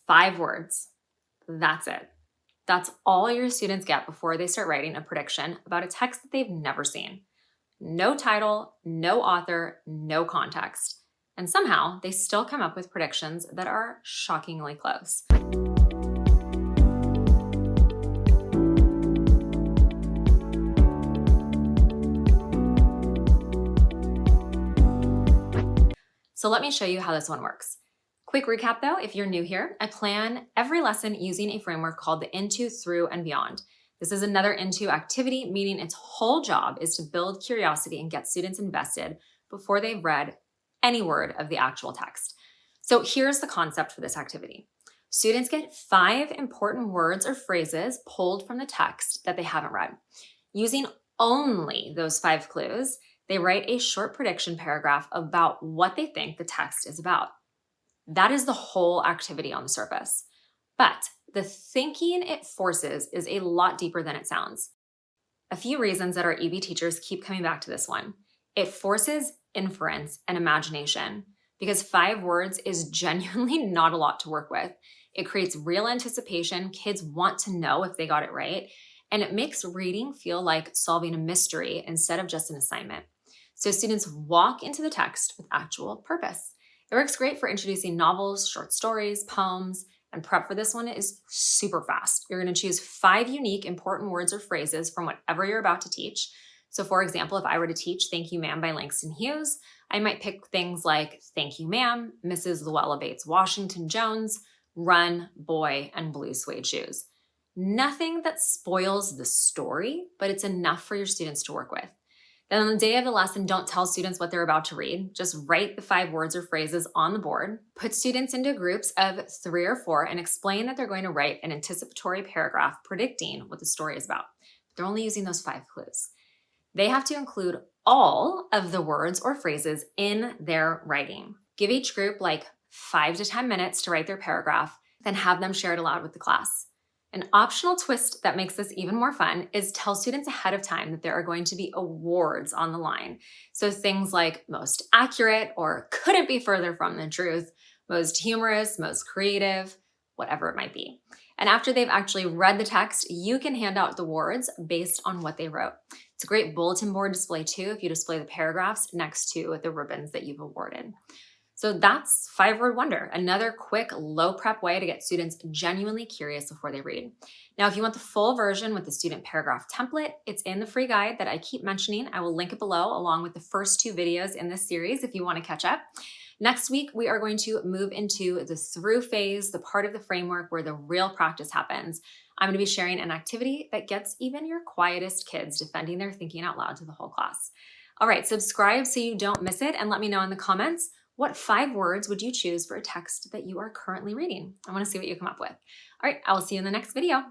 5 words. That's it. That's all your students get before they start writing a prediction about a text that they've never seen. No title, no author, no context. And somehow they still come up with predictions that are shockingly close. So let me show you how this one works. Quick recap though, if you're new here, I plan every lesson using a framework called the Into, Through, and Beyond. This is another Into activity, meaning its whole job is to build curiosity and get students invested before they've read any word of the actual text. So here's the concept for this activity. Students get 5 important words or phrases pulled from the text that they haven't read. Using only those 5 clues, they write a short prediction paragraph about what they think the text is about. That is the whole activity on the surface. But the thinking it forces is a lot deeper than it sounds. A few reasons that our EB teachers keep coming back to this one. It forces inference and imagination because 5 words is genuinely not a lot to work with. It creates real anticipation. Kids want to know if they got it right. And it makes reading feel like solving a mystery instead of just an assignment. So students walk into the text with actual purpose. It works great for introducing novels, short stories, poems, and prep for this one is super fast. You're going to choose 5 unique important words or phrases from whatever you're about to teach. So for example, if I were to teach Thank You Ma'am by Langston Hughes, I might pick things like Thank You Ma'am, Mrs. Luella Bates Washington Jones, Run, Boy, and Blue Suede Shoes. Nothing that spoils the story, but it's enough for your students to work with. Then on the day of the lesson, don't tell students what they're about to read. Just write the 5 words or phrases on the board. Put students into groups of 3 or 4 and explain that they're going to write an anticipatory paragraph predicting what the story is about. They're only using those 5 clues. They have to include all of the words or phrases in their writing. Give each group like 5 to 10 minutes to write their paragraph, then have them share it aloud with the class. An optional twist that makes this even more fun is tell students ahead of time that there are going to be awards on the line. So things like most accurate or couldn't be further from the truth, most humorous, most creative, whatever it might be. And after they've actually read the text, you can hand out the awards based on what they wrote. It's a great bulletin board display too if you display the paragraphs next to the ribbons that you've awarded. So that's 5-word wonder, another quick, low prep way to get students genuinely curious before they read. Now, if you want the full version with the student paragraph template, it's in the free guide that I keep mentioning. I will link it below along with the first 2 videos in this series if you want to catch up. Next week, we are going to move into the through phase, the part of the framework where the real practice happens. I'm going to be sharing an activity that gets even your quietest kids defending their thinking out loud to the whole class. All right, subscribe so you don't miss it and let me know in the comments, what 5 words would you choose for a text that you are currently reading? I want to see what you come up with. All right, I will see you in the next video.